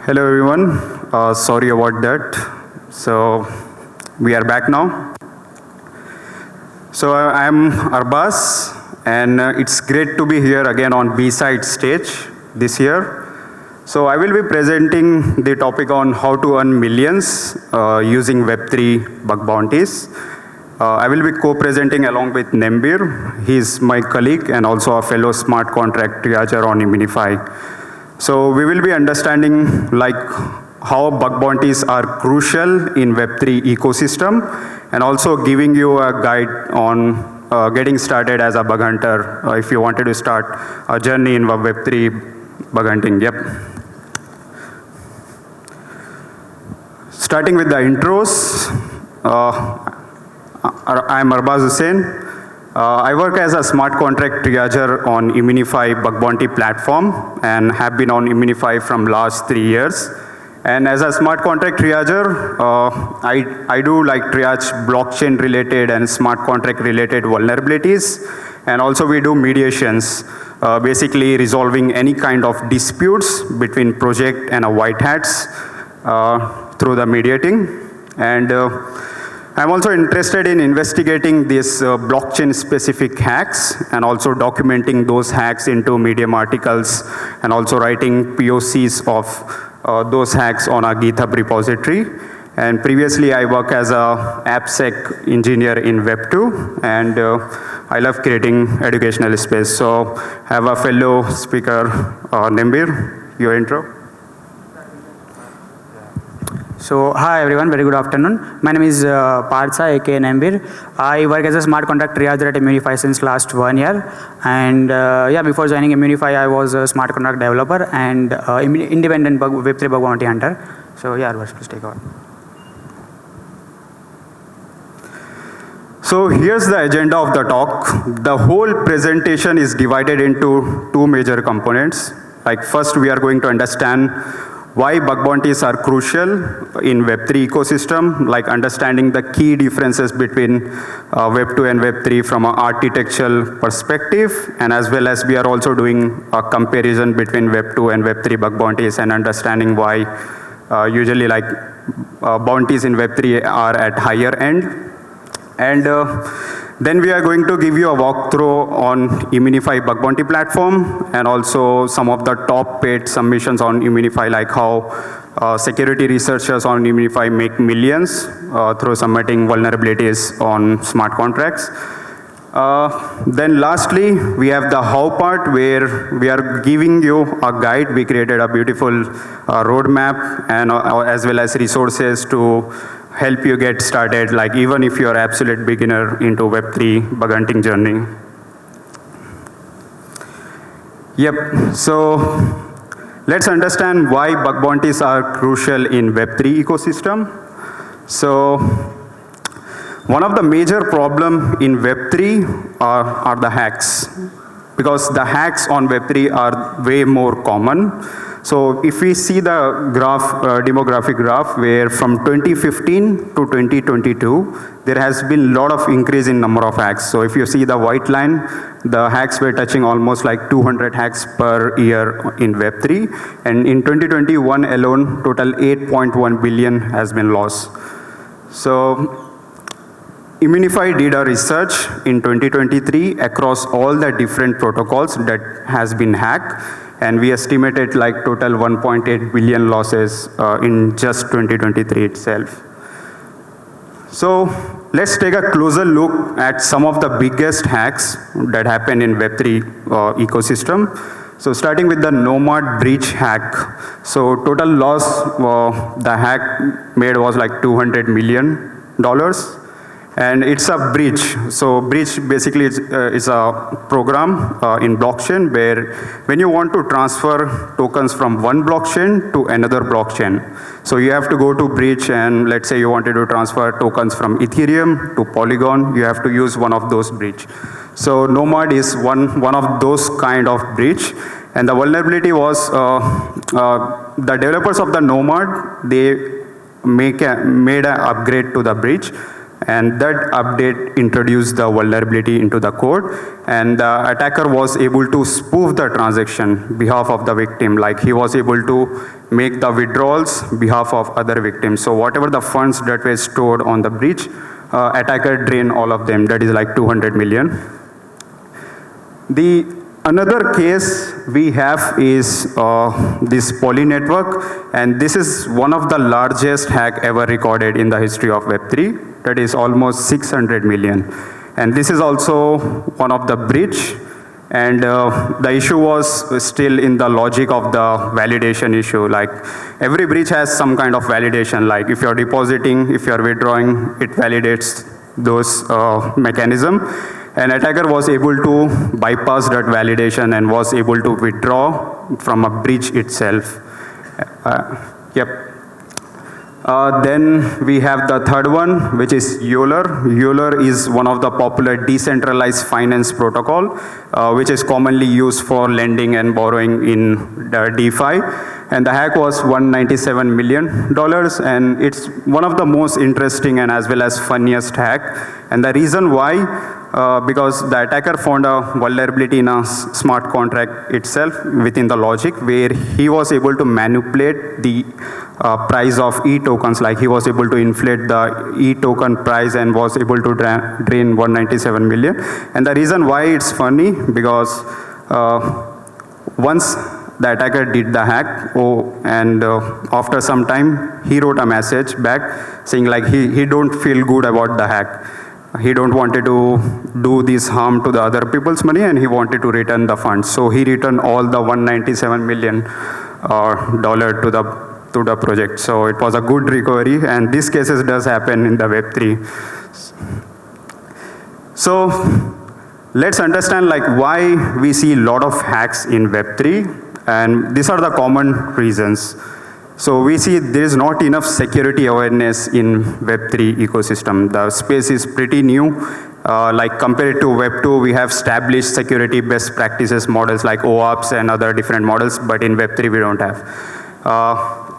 Hello everyone, sorry about that. So we are back now. So I'm Arbaz, and it's great to be here again on BSides stage this year. So I will be presenting the topic on how to earn millions using Web3 bug bounties. I will be co-presenting along with Nemveer. He's my colleague and also a fellow smart contract triager on Immunefi. So we will be understanding how bug bounties are crucial in Web3 ecosystem and also giving you a guide on getting started as a bug hunter if you wanted to start a journey in Web3 bug hunting. Yep. Starting with the intros, I'm Arbaz Hussain. I work as a smart contract triager on Immunefi bug bounty platform and have been on Immunefi from last 3 years. And as a smart contract triager, I do triage blockchain related and smart contract related vulnerabilities. And also we do mediations, basically resolving any kind of disputes between project and a white hats through the mediating. And I'm also interested in investigating these blockchain-specific hacks and also documenting those hacks into Medium articles and also writing POCs of those hacks on a GitHub repository. And previously, I worked as a AppSec engineer in Web2, and I love creating educational space. So I have a fellow speaker, Nemveer, your intro. So, hi everyone, very good afternoon. My name is Partha, aka Nemveer. I work as a smart contract triager at Immunefi since last 1 year. And before joining Immunefi, I was a smart contract developer and independent Web3 bug bounty hunter. So, Arbaz, please take over. So here's the agenda of the talk. The whole presentation is divided into two major components. First, we are going to understand why bug bounties are crucial in Web3 ecosystem, understanding the key differences between Web2 and Web3 from an architectural perspective, and as well as we are also doing a comparison between Web2 and Web3 bug bounties and understanding why usually bounties in Web3 are at higher end. And then we are going to give you a walkthrough on Immunefi bug bounty platform and also some of the top paid submissions on Immunefi, like how security researchers on Immunefi make millions through submitting vulnerabilities on smart contracts. Then lastly, we have the how part where we are giving you a guide. We created a beautiful roadmap and as well as resources to help you get started, even if you're absolute beginner into Web3 bug hunting journey. Yep, so let's understand why bug bounties are crucial in Web3 ecosystem. So one of the major problem in Web3 are the hacks, because the hacks on Web3 are way more common. So if we see the graph, demographic graph, where from 2015 to 2022, there has been a lot of increase in number of hacks. So if you see the white line, the hacks were touching almost 200 hacks per year in Web3. And in 2021 alone, total 8.1 billion has been lost. So Immunefi did a research in 2023 across all the different protocols that has been hacked. And we estimated total 1.8 billion losses in just 2023 itself. So let's take a closer look at some of the biggest hacks that happened in Web3 ecosystem. So starting with the Nomad breach hack. So total loss the hack made was $200 million. And it's a breach. So breach basically is a program in blockchain where when you want to transfer tokens from one blockchain to another blockchain. So you have to go to breach, and let's say you wanted to transfer tokens from Ethereum to Polygon, you have to use one of those breach. So Nomad is one of those kind of breach. And the vulnerability was the developers of the Nomad, they made an upgrade to the breach. And that update introduced the vulnerability into the code, and the attacker was able to spoof the transaction behalf of the victim. Like he was able to make the withdrawals behalf of other victims. So whatever the funds that were stored on the breach, attacker drained all of them. That is like 200 million. Another case we have is this Poly network, and this is one of the largest hack ever recorded in the history of Web3. That is almost 600 million. And this is also one of the breach, and the issue was still in the logic of the validation issue. Like every breach has some kind of validation, like if you're depositing, if you're withdrawing, it validates those mechanism. An attacker was able to bypass that validation and was able to withdraw from a breach itself. Then we have the third one, which is Euler. Euler is one of the popular decentralized finance protocol, which is commonly used for lending and borrowing in the DeFi. And the hack was $197 million, and it's one of the most interesting and as well as funniest hack. And the reason why, because the attacker found a vulnerability in a smart contract itself within the logic, where he was able to manipulate the price of E tokens. Like he was able to inflate the E token price and was able to drain 197 million. And the reason why it's funny, because once the attacker did the hack, and after some time, he wrote a message back saying like he don't feel good about the hack. He don't wanted to do this harm to the other people's money, and he wanted to return the funds. So he returned all the $197 million to the project. So it was a good recovery, and these cases does happen in the Web3. So let's understand like why we see a lot of hacks in Web3, and these are the common reasons. So we see there is not enough security awareness in Web3 ecosystem. The space is pretty new. Like compared to Web2, we have established security best practices models like OAuth and other different models, but in Web3 we don't have.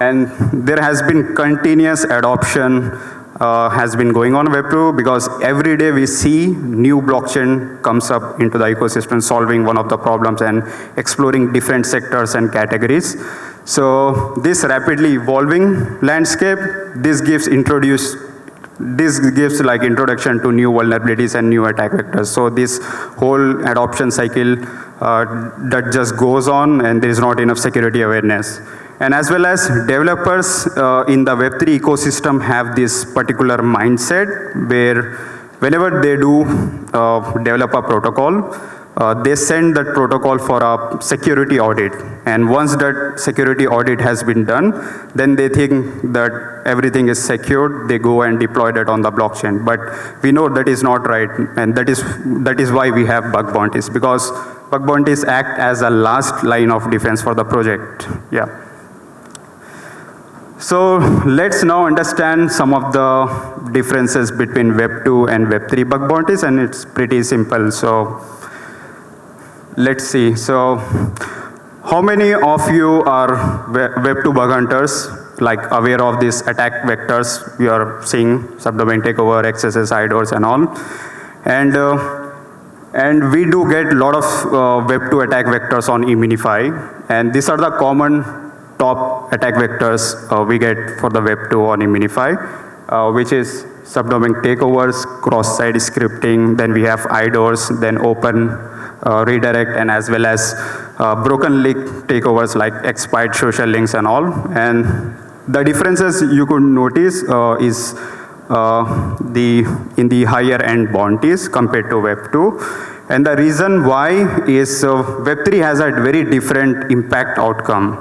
And there has been continuous adoption has been going on Web2, because every day we see new blockchain comes up into the ecosystem, solving one of the problems and exploring different sectors and categories. So this rapidly evolving landscape, this gives like introduction to new vulnerabilities and new attack vectors. So this whole adoption cycle that just goes on, and there is not enough security awareness. And as well as developers in the Web3 ecosystem have this particular mindset where whenever they do develop a protocol, they send that protocol for a security audit. And once that security audit has been done, then they think that everything is secured. They go and deploy that on the blockchain. But we know that is not right, and that is why we have bug bounties, because bug bounties act as a last line of defense for the project. Yeah. So let's now understand some of the differences between Web2 and Web3 bug bounties, and it's pretty simple. So let's see. So how many of you are Web2 bug hunters, like aware of these attack vectors? We are seeing subdomain takeover, XSS, IDORs and all. And we do get a lot of Web2 attack vectors on Immunefi, and these are the common top attack vectors we get for the Web2 on Immunefi, which is subdomain takeovers, cross-site scripting, then we have IDORs, then open redirect, and as well as broken link takeovers like expired social links and all. And the differences you could notice is in the higher end bounties compared to Web2. And the reason why is Web3 has a very different impact outcome.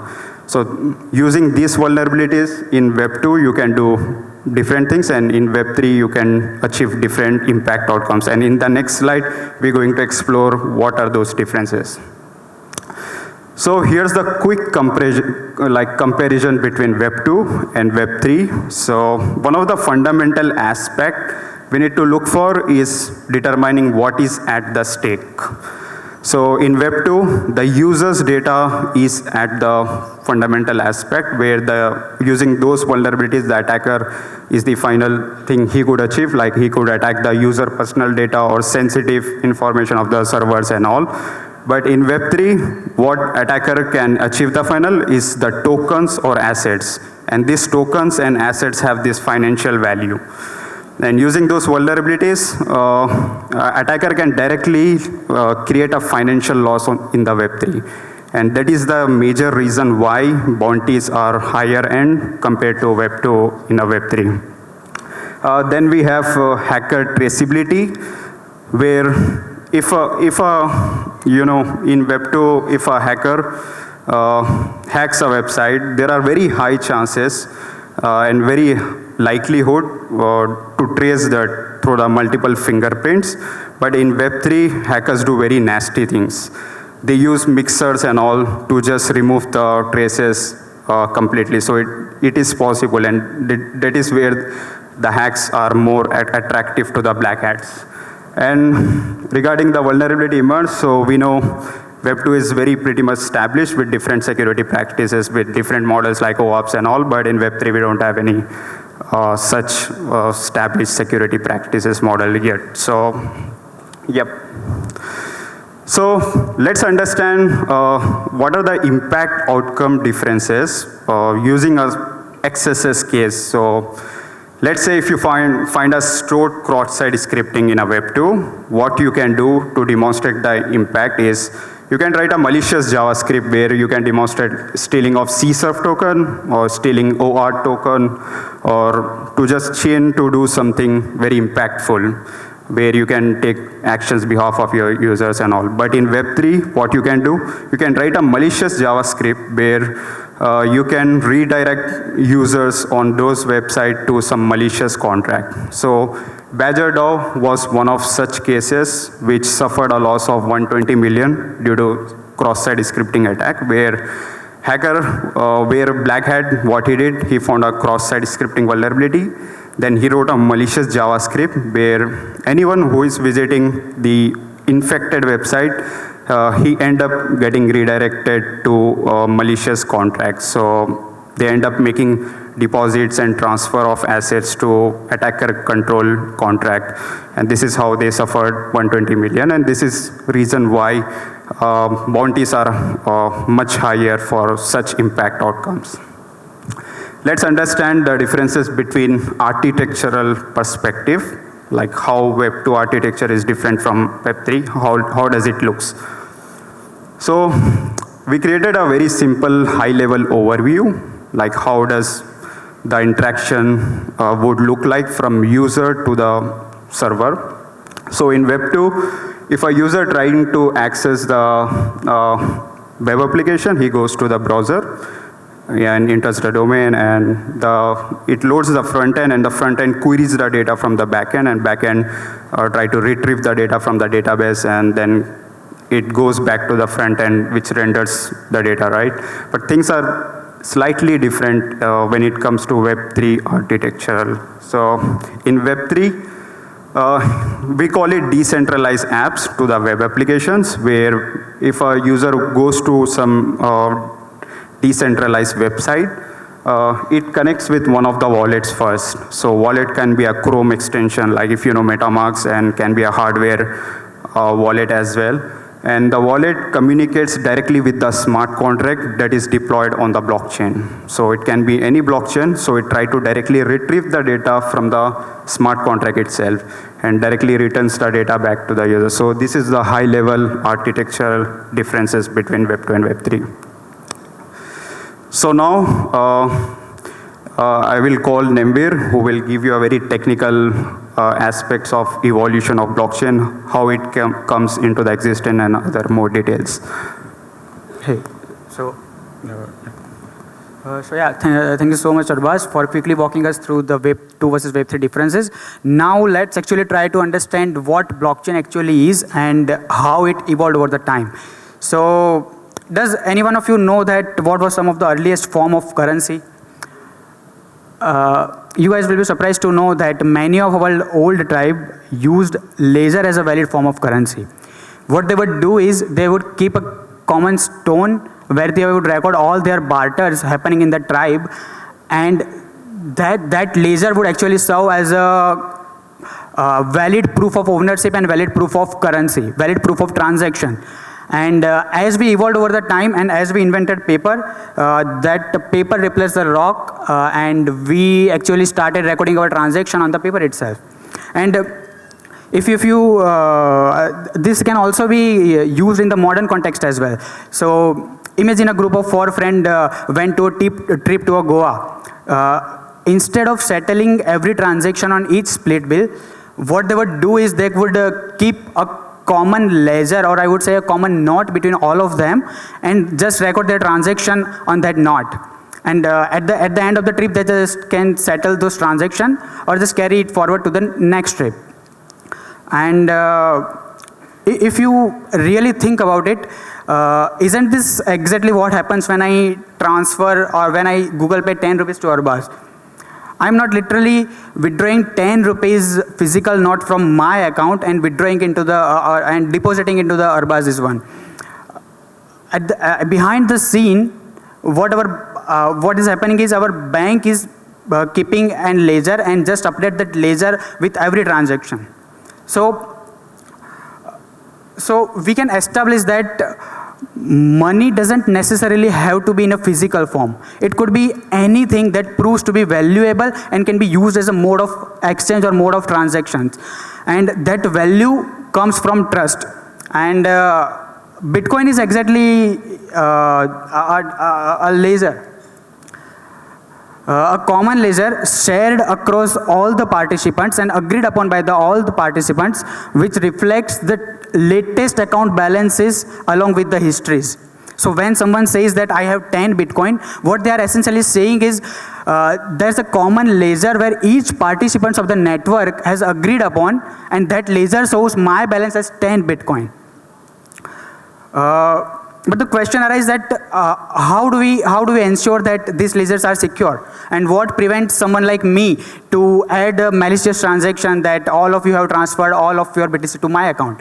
So using these vulnerabilities in Web2, you can do different things, and in Web3, you can achieve different impact outcomes. And in the next slide, we're going to explore what are those differences. So here's the quick comparison between Web2 and Web3. So one of the fundamental aspects we need to look for is determining what is at the stake. So in Web 2, the user's data is at the fundamental aspect where using those vulnerabilities, the attacker is the final thing he could achieve, like he could attack the user personal data or sensitive information of the servers and all. But in Web 3, what attacker can achieve the final is the tokens or assets. And these tokens and assets have this financial value. And using those vulnerabilities, attacker can directly create a financial loss in the Web 3. And that is the major reason why bounties are higher end compared to Web 2 in a Web 3. Then we have hacker traceability, where in Web 2, if a hacker hacks a website, there are very high chances and very likelihood to trace that through the multiple fingerprints. But in Web 3, hackers do very nasty things. They use mixers and all to just remove the traces completely. So it is possible, and that is where the hacks are more attractive to the black hats. And regarding the vulnerability emerge, so we know Web 2 is pretty much established with different security practices, with different models like OAuth and all, but in Web 3 we don't have any such established security practices model yet. So, yep. So let's understand what are the impact outcome differences using a XSS case. So let's say if you find a stored cross-site scripting in a Web 2, what you can do to demonstrate the impact is you can write a malicious JavaScript where you can demonstrate stealing of CSRF token or stealing OR token, or to just chain to do something very impactful where you can take actions behalf of your users and all. But in Web 3, what you can do, you can write a malicious JavaScript where you can redirect users on those websites to some malicious contract. So Badger DAO was one of such cases which suffered a loss of 120 million due to cross-site scripting attack, where where Black Hat, what he did, he found a cross-site scripting vulnerability. Then he wrote a malicious JavaScript where anyone who is visiting the infected website, he end up getting redirected to malicious contracts. So they end up making deposits and transfer of assets to attacker control contract. And this is how they suffered 120 million. And this is reason why bounties are much higher for such impact outcomes. Let's understand the differences between architectural perspective, like how Web 2 architecture is different from Web 3, how does it looks. So we created a very simple high-level overview, like how does the interaction would look like from user to the server. So in Web 2, if a user trying to access the web application, he goes to the browser and enters the domain, and it loads the front end, and the front end queries the data from the back end, and back end try to retrieve the data from the database, and then it goes back to the front end, which renders the data, right? But things are slightly different when it comes to Web 3 architectural. So in Web 3, we call it decentralized apps to the web applications, where if a user goes to some decentralized website, it connects with one of the wallets first. So wallet can be a Chrome extension, like if you know MetaMask, and can be a hardware wallet as well. And the wallet communicates directly with the smart contract that is deployed on the blockchain. So it can be any blockchain, so it tries to directly retrieve the data from the smart contract itself and directly returns the data back to the user. So this is the high-level architectural differences between Web 2 and Web 3. So now I will call Nemveer, who will give you a very technical aspects of evolution of blockchain, how it comes into the existence, and other more details. Hey, so yeah, thank you so much, Arbaz, for quickly walking us through the Web 2 versus Web 3 differences. Now let's actually try to understand what blockchain actually is and how it evolved over the time. So does any one of you know that what was some of the earliest form of currency? You guys will be surprised to know that many of our old tribe used laser as a valid form of currency. What they would do is they would keep a common stone where they would record all their barters happening in the tribe, and that ledger would actually serve as a valid proof of ownership and valid proof of currency, valid proof of transaction. And as we evolved over the time and as we invented paper, that paper replaced the rock, and we actually started recording our transaction on the paper itself. And if you this can also be used in the modern context as well. So imagine a group of 4 friends went to a trip to a Goa. Instead of settling every transaction on each split bill, what they would do is they would keep a common ledger, or I would say a common note between all of them, and just record their transaction on that note. And at the end of the trip, they just can settle those transactions or just carry it forward to the next trip. And if you really think about it, isn't this exactly what happens when I transfer or when I Google Pay 10 rupees to Arbaz? I'm not literally withdrawing 10 rupees physical note from my account and withdrawing into the and depositing into the Arbaz's one. Behind the scene, what is happening is our bank is keeping a ledger and just update that ledger with every transaction. So we can establish that money doesn't necessarily have to be in a physical form. It could be anything that proves to be valuable and can be used as a mode of exchange or mode of transactions. And that value comes from trust. And Bitcoin is exactly a ledger. A common ledger shared across all the participants and agreed upon by all the participants, which reflects the latest account balances along with the histories. So when someone says that I have 10 Bitcoin, what they are essentially saying is there's a common ledger where each participant of the network has agreed upon, and that ledger shows my balance as 10 Bitcoin. But the question arises that how do we ensure that these ledgers are secure, and what prevents someone like me to add a malicious transaction that all of you have transferred all of your BTC to my account?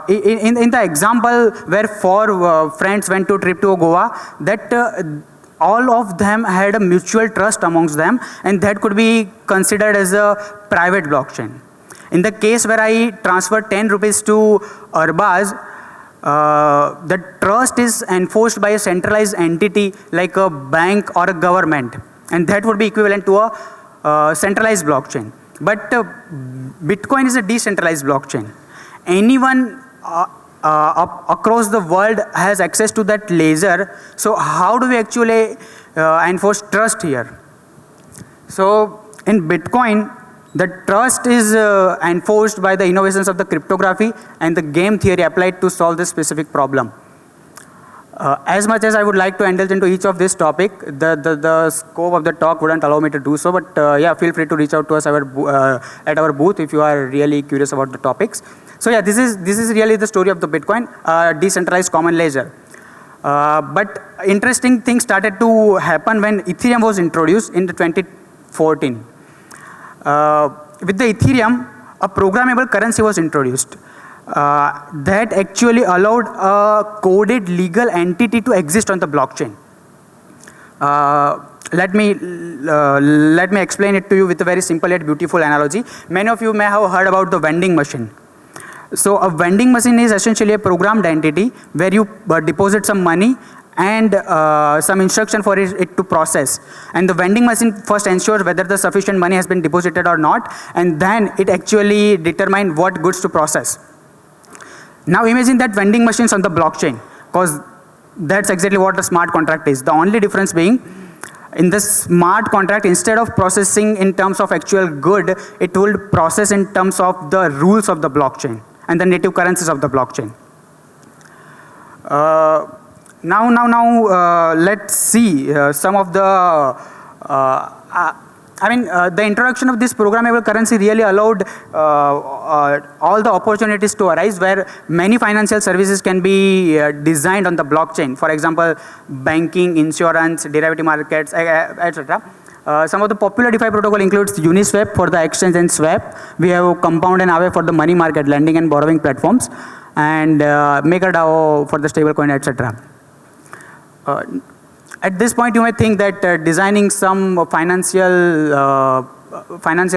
In the example where 4 friends went to a trip to Goa, that all of them had a mutual trust amongst them, and that could be considered as a private blockchain. In the case where I transferred 10 rupees to Arbaz, the trust is enforced by a centralized entity like a bank or a government, and that would be equivalent to a centralized blockchain. But Bitcoin is a decentralized blockchain. Anyone across the world has access to that ledger. So how do we actually enforce trust here? So in Bitcoin, the trust is enforced by the innovations of the cryptography and the game theory applied to solve this specific problem. As much as I would like to indulge into each of this topic, the scope of the talk wouldn't allow me to do so, but yeah, feel free to reach out to us at our booth if you are really curious about the topics. So yeah, this is really the story of the Bitcoin, decentralized common ledger. But interesting things started to happen when Ethereum was introduced in 2014. With the Ethereum, a programmable currency was introduced. That actually allowed a coded legal entity to exist on the blockchain. Let me explain it to you with a very simple yet beautiful analogy. Many of you may have heard about the vending machine. So a vending machine is essentially a programmed entity where you deposit some money and some instruction for it to process. And the vending machine first ensures whether the sufficient money has been deposited or not, and then it actually determines what goods to process. Now imagine that vending machines on the blockchain, because that's exactly what the smart contract is. The only difference being, in the smart contract, instead of processing in terms of actual good, it will process in terms of the rules of the blockchain and the native currencies of the blockchain. Now, let's see some of the the introduction of this programmable currency really allowed all the opportunities to arise where many financial services can be designed on the blockchain. For example, banking, insurance, derivative markets, etc. Some of the popular DeFi protocol includes Uniswap for the exchange and swap. We have Compound and Aave for the money market lending and borrowing platforms, and MakerDAO for the stablecoin, etc. At this point, you might think that designing some financial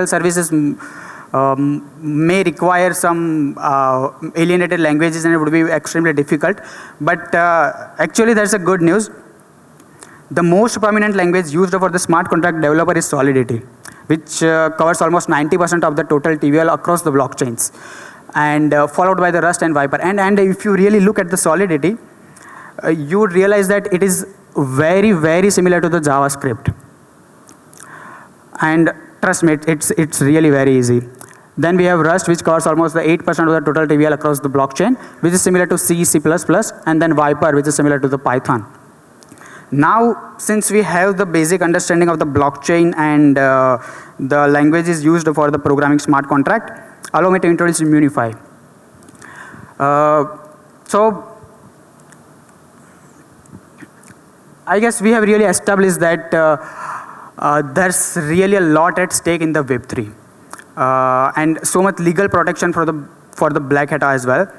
services may require some alienated languages and it would be extremely difficult. But actually, there's a good news. The most prominent language used for the smart contract developer is Solidity, which covers almost 90% of the total TVL across the blockchains, and followed by the Rust and Viper. And if you really look at the Solidity, you would realize that it is very, very similar to the JavaScript. And trust me, it's really very easy. Then we have Rust, which covers almost the 8% of the total TVL across the blockchain, which is similar to C, C++, and then Viper, which is similar to the Python. Now, since we have the basic understanding of the blockchain and the languages used for the programming smart contract, allow me to introduce Immunefi. So, I guess we have really established that there's really a lot at stake in the Web3. And so much legal protection for the black hat as well.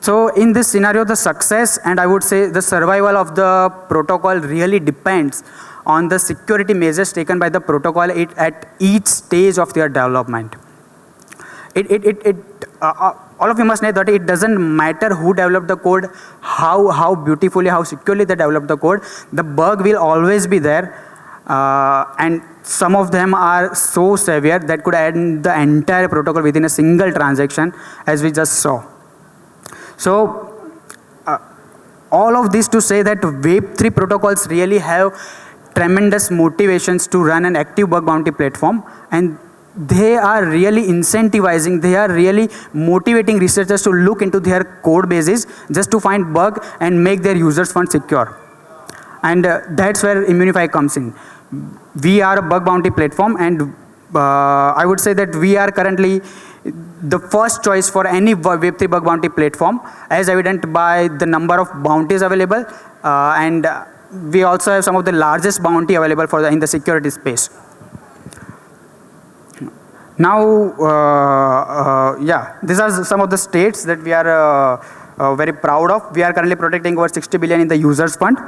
So in this scenario, the success and I would say the survival of the protocol really depends on the security measures taken by the protocol at each stage of their development. All of you must know that it doesn't matter who developed the code, how beautifully, how securely they developed the code, the bug will always be there. And some of them are so severe that could end the entire protocol within a single transaction, as we just saw. So, all of this to say that Web3 protocols really have tremendous motivations to run an active bug bounty platform, and they are really incentivizing, they are really motivating researchers to look into their code bases just to find bug and make their users fund secure. And that's where Immunefi comes in. We are a bug bounty platform, and I would say that we are currently the first choice for any Web3 bug bounty platform, as evident by the number of bounties available, and we also have some of the largest bounty available in the security space. Now, yeah, these are some of the states that we are very proud of. We are currently protecting over 60 billion in the users fund.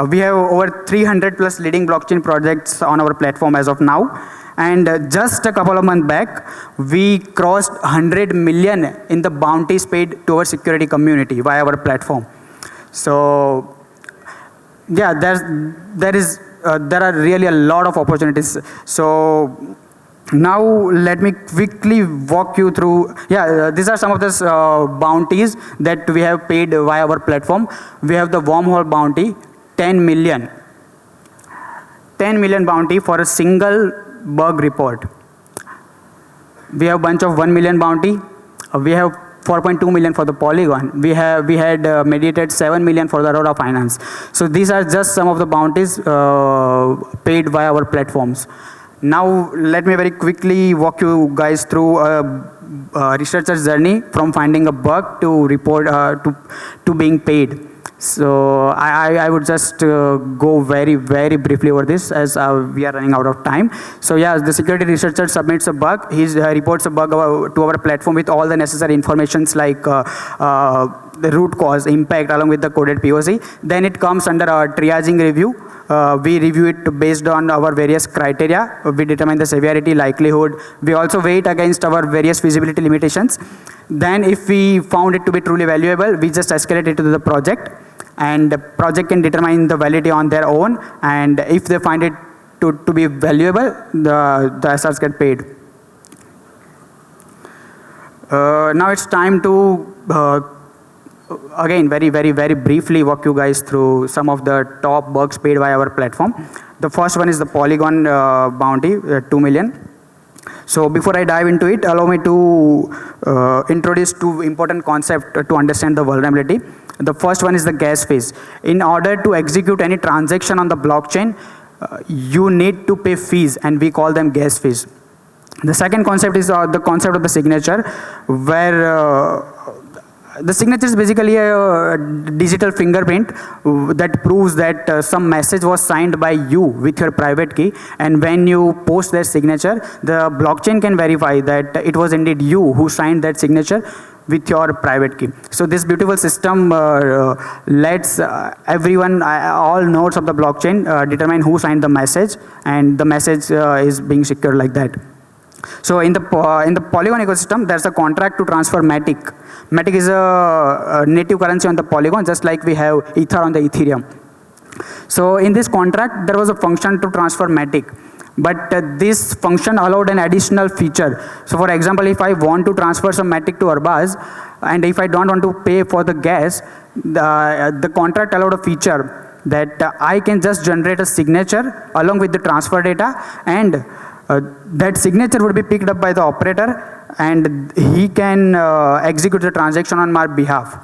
We have over 300 plus leading blockchain projects on our platform as of now. And just a couple of months back, we crossed 100 million in the bounties paid to our security community via our platform. So, yeah, there are really a lot of opportunities. So, now let me quickly walk you through. Yeah, these are some of the bounties that we have paid via our platform. We have the Wormhole bounty, 10 million. 10 million bounty for a single bug report. We have a bunch of 1 million bounty. We have 4.2 million for the Polygon. We had mediated 7 million for the Aurora Finance. So these are just some of the bounties paid via our platforms. Now let me very quickly walk you guys through a researcher's journey from finding a bug to report to being paid. So I would just go very, very briefly over this as we are running out of time. So yeah, the security researcher submits a bug. He reports a bug to our platform with all the necessary informations like the root cause, impact, along with the coded POC. Then it comes under our triaging review. We review it based on our various criteria. We determine the severity, likelihood. We also weigh it against our various feasibility limitations. Then if we found it to be truly valuable, we just escalate it to the project. And the project can determine the validity on their own. And if they find it to be valuable, the SRs get paid. Now it's time to again, very, very, very briefly walk you guys through some of the top bugs paid by our platform. The first one is the Polygon bounty, 2 million. So before I dive into it, allow me to introduce two important concepts to understand the vulnerability. The first one is the gas fees. In order to execute any transaction on the blockchain, you need to pay fees, and we call them gas fees. The second concept is the concept of the signature, where The signature is basically a digital fingerprint that proves that some message was signed by you with your private key, and when you post that signature, the blockchain can verify that it was indeed you who signed that signature with your private key. So this beautiful system lets everyone, all nodes of the blockchain determine who signed the message, and the message is being secured like that. So in the Polygon ecosystem, there's a contract to transfer Matic. Matic is a native currency on the Polygon, just like we have Ether on the Ethereum. So in this contract, there was a function to transfer Matic. But this function allowed an additional feature. So for example, if I want to transfer some Matic to Arbaz, and if I don't want to pay for the gas, the contract allowed a feature that I can just generate a signature along with the transfer data, and that signature would be picked up by the operator, and he can execute the transaction on my behalf.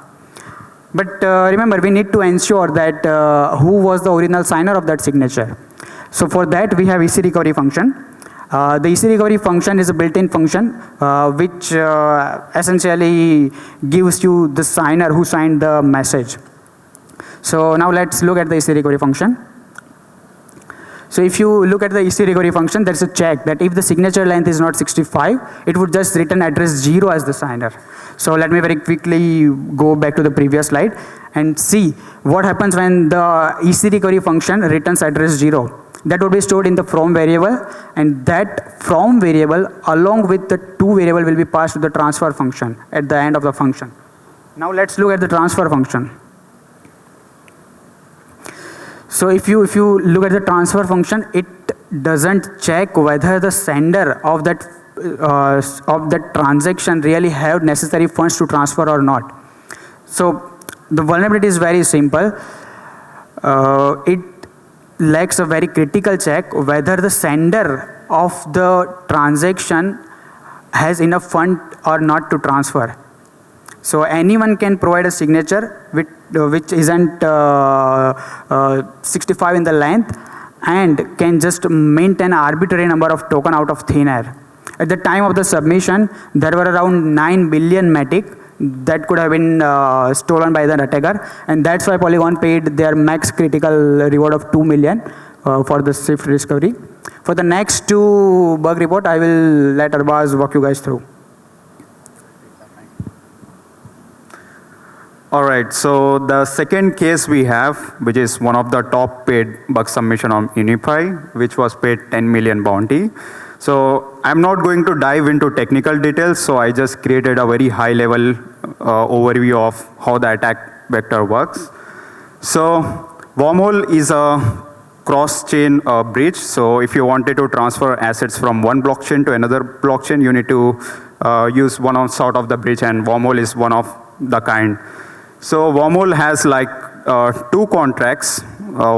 But remember, we need to ensure that who was the original signer of that signature. So for that, we have EC recovery function. The EC recovery function is a built-in function which essentially gives you the signer who signed the message. So now let's look at the EC recovery function. So if you look at the EC recovery function, there's a check that if the signature length is not 65, it would just return address 0 as the signer. So let me very quickly go back to the previous slide and see what happens when the EC recovery function returns address 0. That would be stored in the from variable, and that from variable along with the to variable will be passed to the transfer function at the end of the function. Now let's look at the transfer function. So if you look at the transfer function, it doesn't check whether the sender of that transaction really have necessary funds to transfer or not. So the vulnerability is very simple. It lacks a very critical check whether the sender of the transaction has enough fund or not to transfer. So anyone can provide a signature which isn't 65 in the length, and can just mint an arbitrary number of token out of thin air. At the time of the submission, there were around 9 billion Matic that could have been stolen by the attacker, and that's why Polygon paid their max critical reward of 2 million for the swift discovery. For the next 2 bug report, I will let Arbaz walk you guys through. All right, so the second case we have, which is one of the top paid bug submission on Immunefi, which was paid 10 million bounty. So I'm not going to dive into technical details, so I just created a very high level overview of how the attack vector works. So Wormhole is a cross-chain bridge. So if you wanted to transfer assets from one blockchain to another blockchain, you need to use one sort of the bridge, and Wormhole is one of the kind. So Wormhole has like 2 contracts,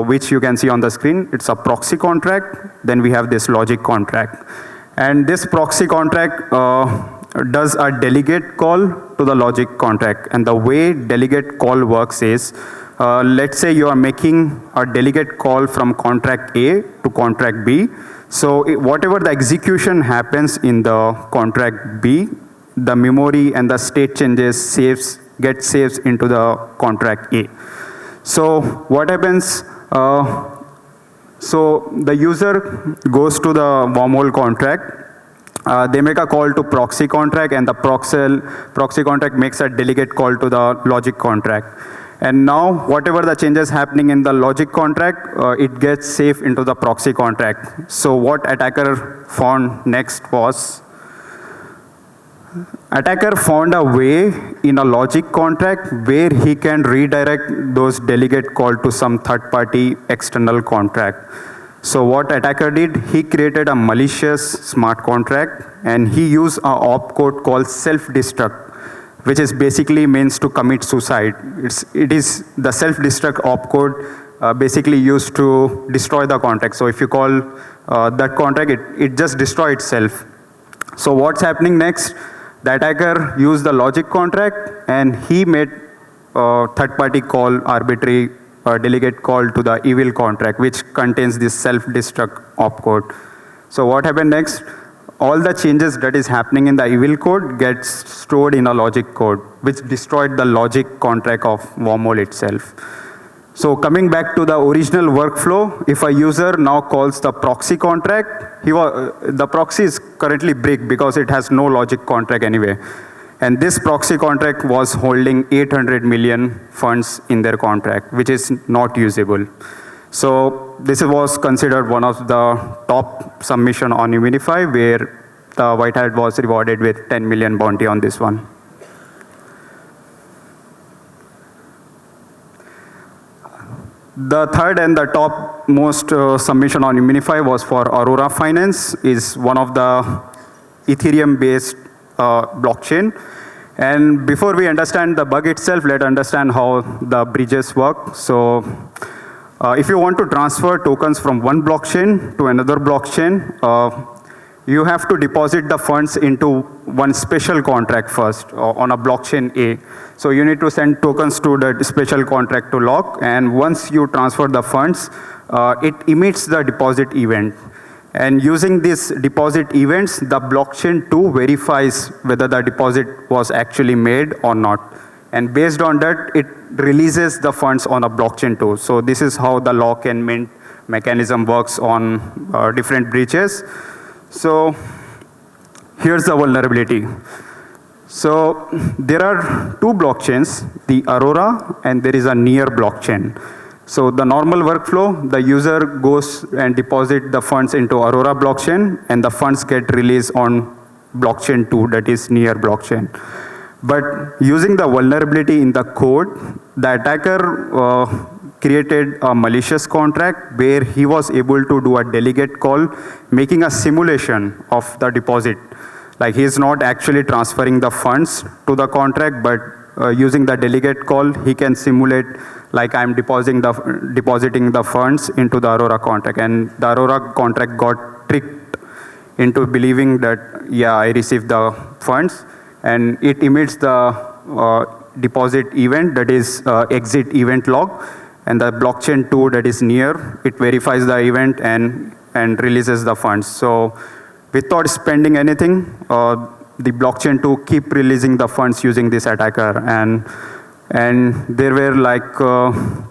which you can see on the screen. It's a proxy contract, then we have this logic contract. And this proxy contract does a delegate call to the logic contract. And the way delegate call works is, let's say you are making a delegate call from contract A to contract B. So whatever the execution happens in the contract B, the memory and the state changes get saved into the contract A. So what happens, so the user goes to the Wormhole contract, they make a call to proxy contract, and the proxy contract makes a delegate call to the logic contract. And now whatever the changes happening in the logic contract, it gets saved into the proxy contract. So what attacker found next was, attacker found a way in a logic contract where he can redirect those delegate call to some third-party external contract. So what attacker did, he created a malicious smart contract, and he used an opcode called self-destruct, which is basically means to commit suicide. It is the self-destruct opcode basically used to destroy the contract. So if you call that contract, it just destroys itself. So what's happening next? The attacker used the logic contract, and he made third-party call, arbitrary delegate call to the evil contract, which contains this self-destruct opcode. So what happened next? all the changes that is happening in the evil code gets stored in a logic code, which destroyed the logic contract of Wormhole itself. So coming back to the original workflow, if a user now calls the proxy contract, the proxy is currently bricked because it has no logic contract anyway. And this proxy contract was holding 800 million funds in their contract, which is not usable. So this was considered one of the top submission on Immunefi, where the white hat was rewarded with 10 million bounty on this one. The third and the top most submission on Immunefi was for Aurora Finance, is one of the Ethereum-based blockchain. And before we understand the bug itself, let's understand how the bridges work. So if you want to transfer tokens from one blockchain to another blockchain, you have to deposit the funds into one special contract first on a blockchain A. So you need to send tokens to that special contract to lock, and once you transfer the funds, it emits the deposit event. And using these deposit events, the blockchain 2 verifies whether the deposit was actually made or not. And based on that, it releases the funds on a blockchain 2. So this is how the lock and mint mechanism works on different breaches. So here's the vulnerability. So there are two blockchains, the Aurora and there is a near blockchain. So the normal workflow, the user goes and deposit the funds into Aurora blockchain, and the funds get released on blockchain 2, that is near blockchain. But using the vulnerability in the code, the attacker created a malicious contract where he was able to do a delegate call, making a simulation of the deposit. Like, he is not actually transferring the funds to the contract, but using the delegate call, he can simulate like I'm depositing the funds into the Aurora contract. And the Aurora contract got tricked into believing that, yeah, I received the funds. And it emits the deposit event, that is exit event log. And the blockchain 2, that is near, it verifies the event and releases the funds. So without spending anything, the blockchain 2 keep releasing the funds using this attacker. And there were like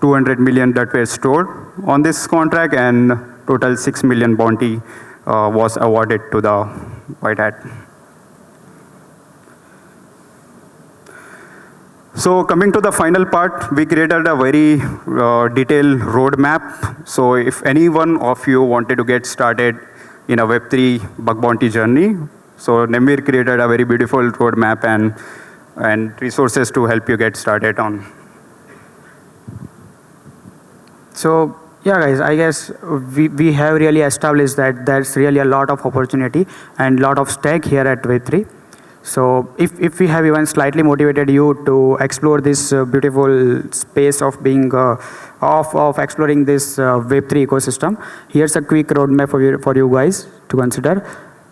200 million that were stored on this contract, and total 6 million bounty was awarded to the white hat. So coming to the final part, we created a very detailed roadmap. So if any one of you wanted to get started in a Web3 bug bounty journey, so Nemveer created a very beautiful roadmap and resources to help you get started on. So yeah, guys, I guess we have really established that there's really a lot of opportunity and lot of stake here at Web3. So if we have even slightly motivated you to explore this beautiful space of being of exploring this Web3 ecosystem, here's a quick roadmap for you guys to consider.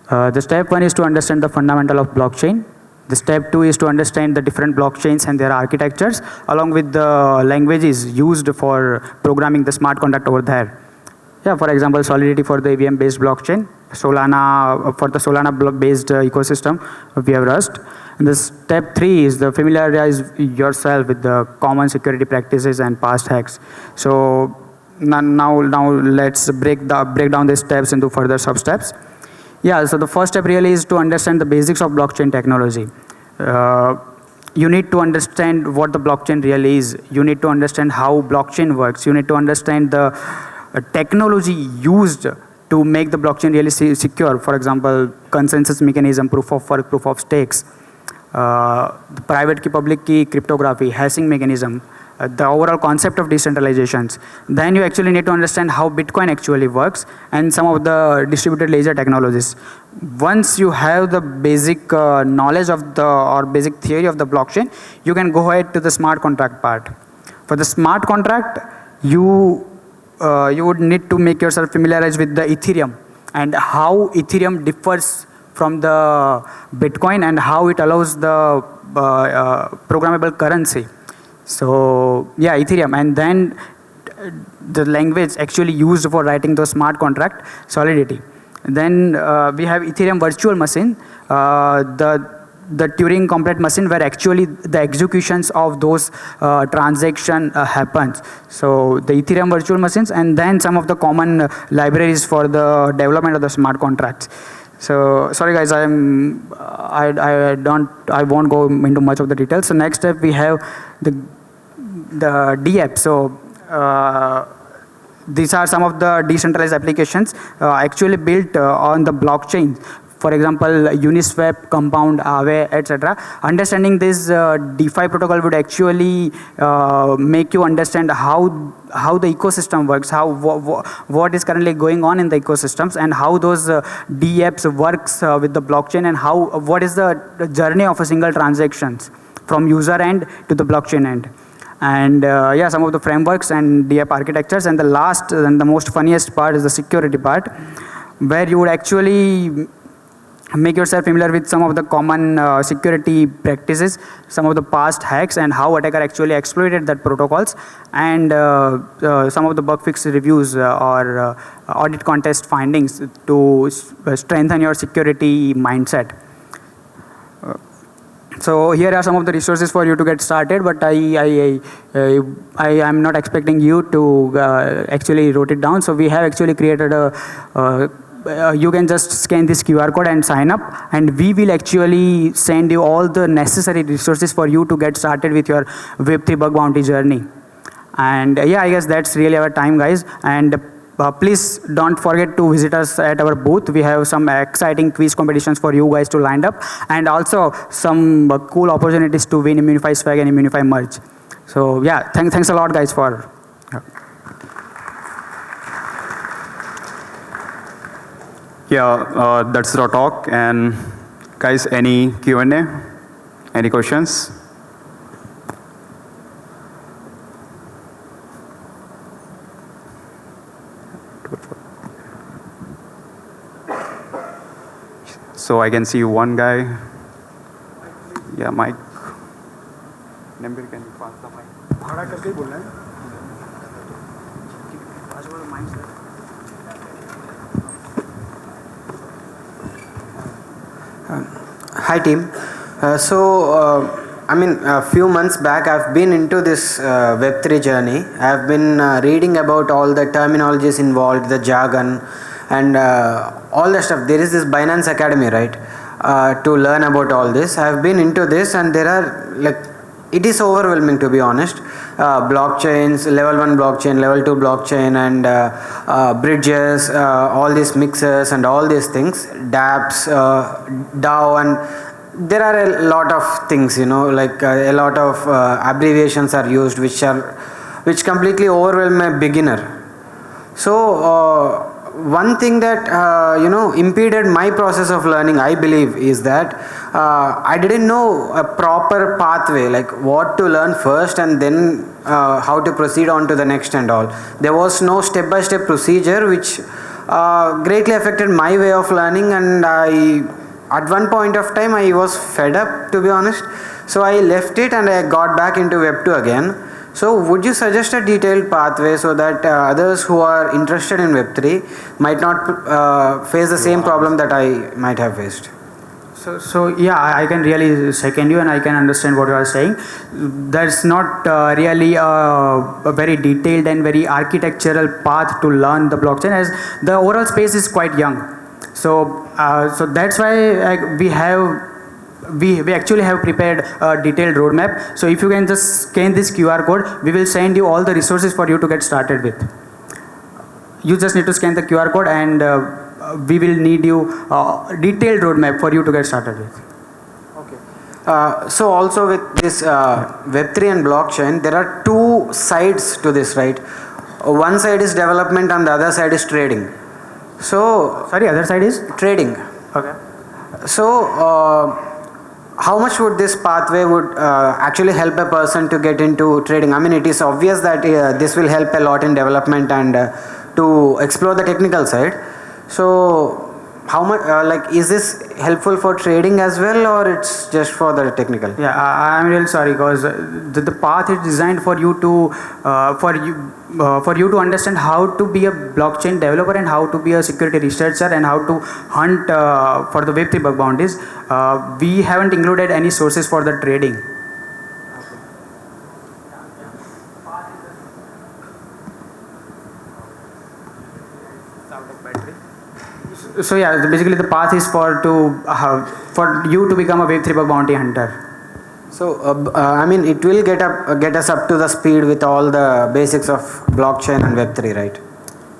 The step 1 is to understand the fundamental of blockchain. The step 2 is to understand the different blockchains and their architectures, along with the languages used for programming the smart contract over there. Yeah, for example, Solidity for the EVM-based blockchain, Solana for the Solana-based ecosystem, we have Rust. And the step 3 is to familiarize yourself with the common security practices and past hacks. So now let's break down the steps into further sub-steps. Yeah, so the first step really is to understand the basics of blockchain technology. You need to understand what the blockchain really is. You need to understand how blockchain works. You need to understand the technology used to make the blockchain really secure. For example, consensus mechanism, proof of work, proof of stakes, the private key, public key cryptography, hashing mechanism, the overall concept of decentralizations. Then you actually need to understand how Bitcoin actually works and some of the distributed ledger technologies. Once you have the basic knowledge of or basic theory of the blockchain, you can go ahead to the smart contract part. For the smart contract, you would need to make yourself familiarized with the Ethereum and how Ethereum differs from the Bitcoin and how it allows the programmable currency. So yeah, Ethereum, and then the language actually used for writing the smart contract, Solidity. Then we have Ethereum virtual machine, the Turing complete machine where actually the executions of those transaction happens. So the Ethereum virtual machines, and then some of the common libraries for the development of the smart contracts. So sorry guys, I won't go into much of the details. So next step we have the DApp. So these are some of the decentralized applications actually built on the blockchain. For example, Uniswap, Compound, Aave, etc. Understanding this DeFi protocol would actually make you understand how the ecosystem works, what is currently going on in the ecosystems, and how those DApps works with the blockchain, and what is the journey of a single transactions from user end to the blockchain end. And yeah, some of the frameworks and DApp architectures. And the last and the most funniest part is the security part, where you would actually make yourself familiar with some of the common security practices, some of the past hacks, and how attacker actually exploited that protocols, and some of the bug fix reviews or audit contest findings to strengthen your security mindset. So here are some of the resources for you to get started, but I am not expecting you to actually wrote it down. So we have actually created a you can just scan this QR code and sign up, and we will actually send you all the necessary resources for you to get started with your Web3 bug bounty journey. And yeah, I guess that's really our time, guys. And please don't forget to visit us at our booth. We have some exciting quiz competitions for you guys to line up, and also some cool opportunities to win Immunefi swag and Immunefi merch. So yeah, thanks a lot, guys, for. Yeah, that's the talk. And guys, any Q&A? Any questions? So I can see one guy. Yeah, Mike. Nemveer, can you pass the mic? खड़ा करके बोलना है. Hi team. I mean, a few months back I've been into this Web3 journey. I've been reading about all the terminologies involved, the jargon, and all the stuff. There is this Binance Academy, right, to learn about all this. I've been into this, and there are, like, it is overwhelming, to be honest. Blockchains, level 1 blockchain, level 2 blockchain, and bridges, all these mixers and all these things, dApps, DAO, and there are a lot of things, you know, like a lot of abbreviations are used which completely overwhelm a beginner. So one thing that impeded my process of learning, I believe, is that I didn't know a proper pathway, like what to learn first and then how to proceed on to the next and all. There was no step-by-step procedure, which greatly affected my way of learning, and at one point of time I was fed up, to be honest. So I left it and I got back into Web 2 again. So would you suggest a detailed pathway so that others who are interested in Web 3 might not face the same problem that I might have faced? So yeah, I can really second you, and I can understand what you are saying. There's not really a very detailed and very architectural path to learn the blockchain, as the overall space is quite young. So that's why we actually have prepared a detailed roadmap. So if you can just scan this QR code, we will send you all the resources for you to get started with. You just need to scan the QR code, and we will need you a detailed roadmap for you to get started with. Okay. So also with this Web3 and blockchain, there are two sides to this, right? One side is development and the other side is trading. So sorry, other side is trading. Okay. So how much would this pathway would actually help a person to get into trading? I mean, it is obvious that this will help a lot in development and to explore the technical side. So how much, like, is this helpful for trading as well, or it's just for the technical? Yeah, I'm really sorry because the path is designed for you to for you to understand how to be a blockchain developer and how to be a security researcher and how to hunt for the Web3 bug bounties. We haven't included any sources for the trading. So yeah, basically the path is for you to become a Web3 bug bounty hunter. So, I mean, it will get us up to the speed with all the basics of blockchain and Web3, right?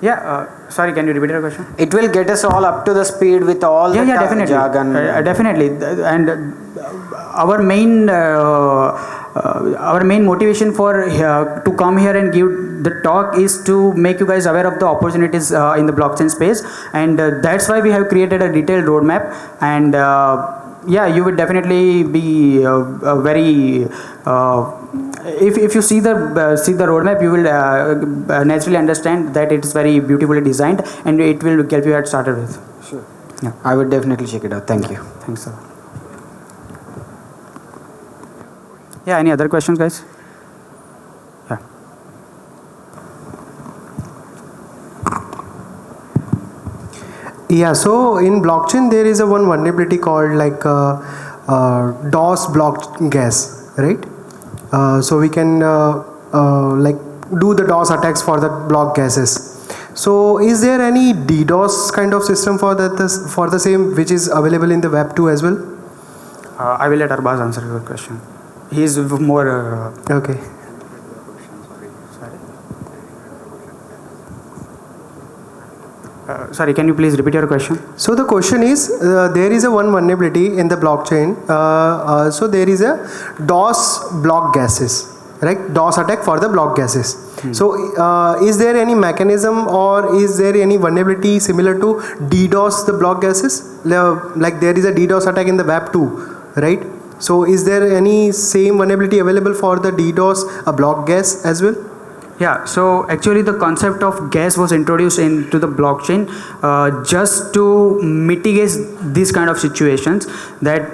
Yeah, sorry, can you repeat your question? It will get us all up to the speed with all the definitely. jargon. Definitely, and our main motivation for to come here and give the talk is to make you guys aware of the opportunities in the blockchain space, and that's why we have created a detailed roadmap. And yeah, you would definitely be very. If you see the roadmap, you will naturally understand that it's very beautifully designed, and it will help you get started with. Sure. Yeah. I would definitely check it out. Thank you. Thanks, sir. Yeah, any other questions, guys? Yeah. Yeah, so in blockchain there is a one vulnerability called like DOS block guess, right? So we can like do the DOS attacks for the block guesses. So is there any DDoS kind of system for the same which is available in the Web 2 as well? I will let Arbaz answer your question. He is more. Okay. Sorry, can you please repeat your question? So the question is, there is a one vulnerability in the blockchain. So there is a DOS block guesses, right? DOS attack for the block guesses. So is there any mechanism or is there any vulnerability similar to DDoS the block guesses? Like there is a DDoS attack in the Web 2, right? So is there any same vulnerability available for the DDoS a block guess as well? Yeah, so actually the concept of gas was introduced into the blockchain just to mitigate these kind of situations that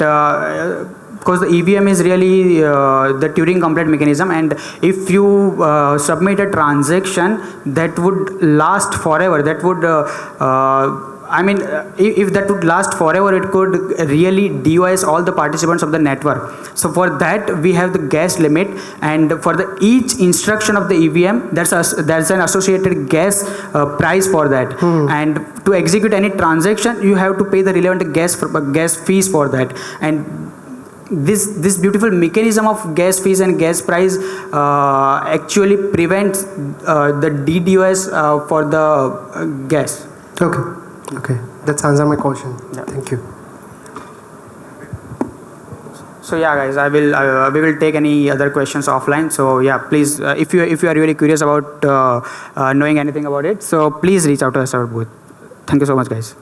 because the EVM is really the Turing complete mechanism, and if you submit a transaction that would last forever, that would I mean, if that would last forever, it could really DOS all the participants of the network. So for that, we have the gas limit, and for each instruction of the EVM, there's an associated gas price for that. And to execute any transaction, you have to pay the relevant gas fees for that. And this beautiful mechanism of gas fees and gas price actually prevents the DDoS for the gas. Okay. Okay, that's answer my question. Yeah. Thank you. So yeah, guys, we will take any other questions offline. So yeah, please, if you are really curious about knowing anything about it, so please reach out to us at our booth. Thank you so much, guys.